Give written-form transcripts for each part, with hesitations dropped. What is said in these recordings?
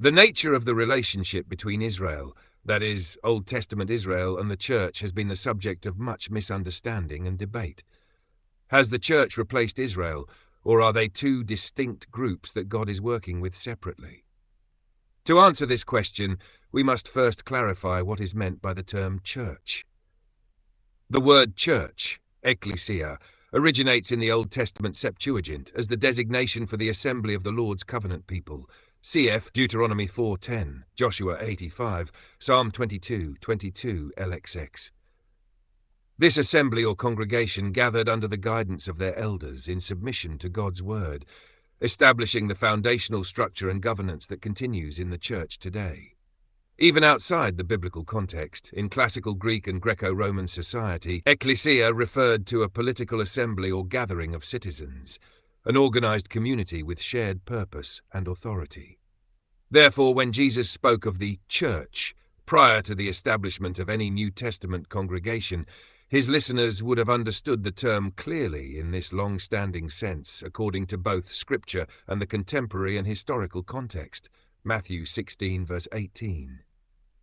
The nature of the relationship between Israel, that is, Old Testament Israel, and the Church has been the subject of much misunderstanding and debate. Has the Church replaced Israel, or are they two distinct groups that God is working with separately? To answer this question, we must first clarify what is meant by the term church. The word church, ecclesia, originates in the Old Testament Septuagint as the designation for the assembly of the Lord's covenant people. Cf. Deuteronomy 4:10, Joshua 85, Psalm 22:22 LXX. This assembly or congregation gathered under the guidance of their elders in submission to God's word, establishing the foundational structure and governance that continues in the church today. Even outside the biblical context, in classical Greek and Greco-Roman society, ecclesia referred to a political assembly or gathering of citizens, an organized community with shared purpose and authority. Therefore, when Jesus spoke of the church prior to the establishment of any New Testament congregation, his listeners would have understood the term clearly in this long-standing sense according to both Scripture and the contemporary and historical context. Matthew 16, verse 18.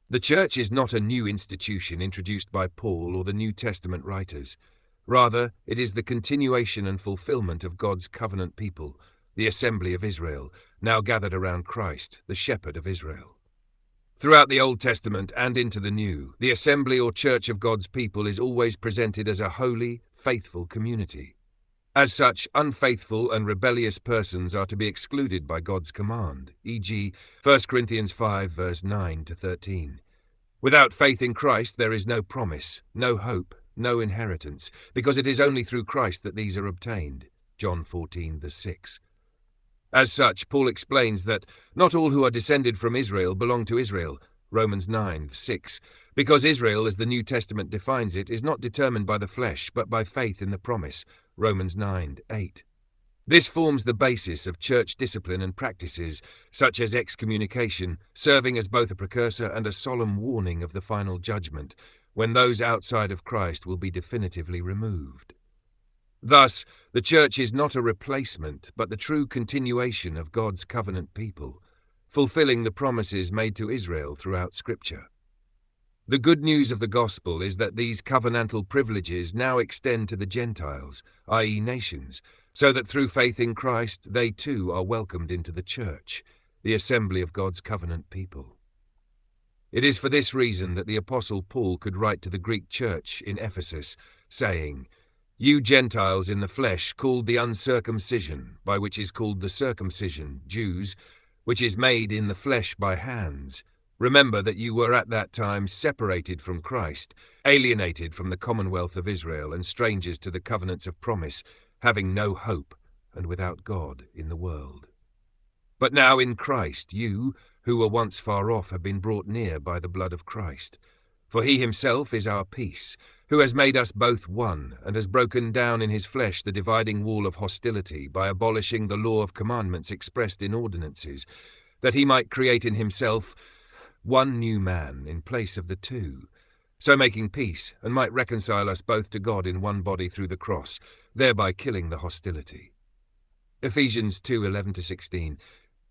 The church is not a new institution introduced by Paul or the New Testament writers. Rather, it is the continuation and fulfillment of God's covenant people, the assembly of Israel, now gathered around Christ, the shepherd of Israel. Throughout the Old Testament and into the New, the assembly or church of God's people is always presented as a holy, faithful community. As such, unfaithful and rebellious persons are to be excluded by God's command, e.g., 1 Corinthians 5, verse 9 to 13. Without faith in Christ, there is no promise, no hope, no inheritance, because it is only through Christ that these are obtained, John 14, verse 6. As such, Paul explains that not all who are descended from Israel belong to Israel, Romans 9, 6, because Israel, as the New Testament defines it, is not determined by the flesh, but by faith in the promise, Romans 9, 8. This forms the basis of church discipline and practices, such as excommunication, serving as both a precursor and a solemn warning of the final judgment, when those outside of Christ will be definitively removed. Thus, the church is not a replacement, but the true continuation of God's covenant people, fulfilling the promises made to Israel throughout Scripture. The good news of the gospel is that these covenantal privileges now extend to the Gentiles, i.e. nations, so that through faith in Christ they too are welcomed into the church, the assembly of God's covenant people. It is for this reason that the Apostle Paul could write to the Greek church in Ephesus, saying, "You Gentiles in the flesh called the uncircumcision, by which is called the circumcision, Jews, which is made in the flesh by hands. Remember that you were at that time separated from Christ, alienated from the commonwealth of Israel, and strangers to the covenants of promise, having no hope and without God in the world. But now in Christ you, who were once far off, have been brought near by the blood of Christ. For he himself is our peace, who has made us both one, and has broken down in his flesh the dividing wall of hostility by abolishing the law of commandments expressed in ordinances, that he might create in himself one new man in place of the two, so making peace, and might reconcile us both to God in one body through the cross, thereby killing the hostility." Ephesians 2:11-16.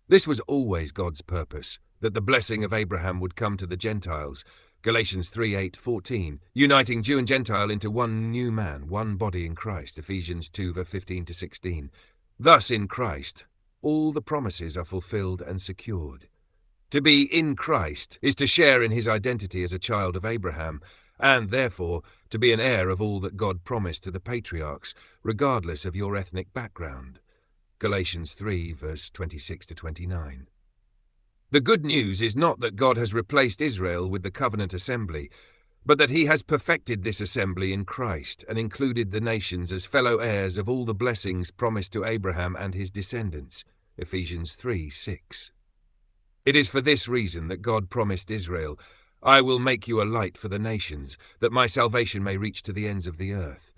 This was always God's purpose, that the blessing of Abraham would come to the Gentiles, Galatians 3:8-14, uniting Jew and Gentile into one new man, one body in Christ, Ephesians 2:15-16. Thus in Christ, all the promises are fulfilled and secured. To be in Christ is to share in his identity as a child of Abraham, and therefore to be an heir of all that God promised to the patriarchs, regardless of your ethnic background. Galatians 3, verse 26-29. The good news is not that God has replaced Israel with the covenant assembly, but that he has perfected this assembly in Christ and included the nations as fellow heirs of all the blessings promised to Abraham and his descendants. Ephesians 3:6. It is for this reason that God promised Israel, "I will make you a light for the nations, that my salvation may reach to the ends of the earth."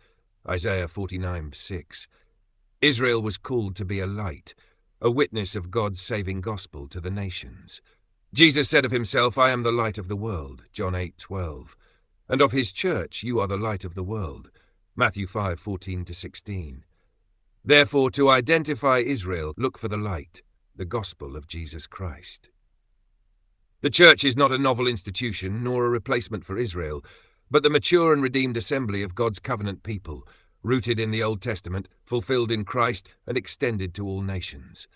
Isaiah 49:6. Israel was called to be a light, a witness of God's saving gospel to the nations. Jesus said of himself, "I am the light of the world," John 8:12. And of his church, "You are the light of the world," Matthew 5:14-16. Therefore, to identify Israel, look for the light, the gospel of Jesus Christ. The church is not a novel institution nor a replacement for Israel, but the mature and redeemed assembly of God's covenant people, rooted in the Old Testament, fulfilled in Christ, and extended to all nations.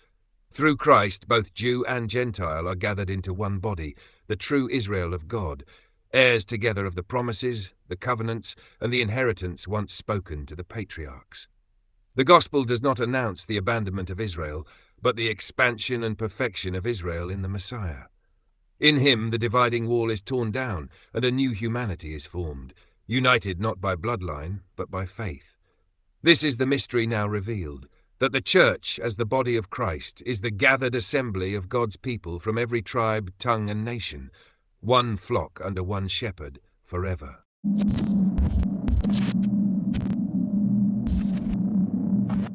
Through Christ, both Jew and Gentile are gathered into one body, the true Israel of God, heirs together of the promises, the covenants, and the inheritance once spoken to the patriarchs. The gospel does not announce the abandonment of Israel, but the expansion and perfection of Israel in the Messiah. In him the dividing wall is torn down, and a new humanity is formed, united not by bloodline, but by faith. This is the mystery now revealed, that the church, as the body of Christ, is the gathered assembly of God's people from every tribe, tongue, and nation, one flock under one shepherd, forever.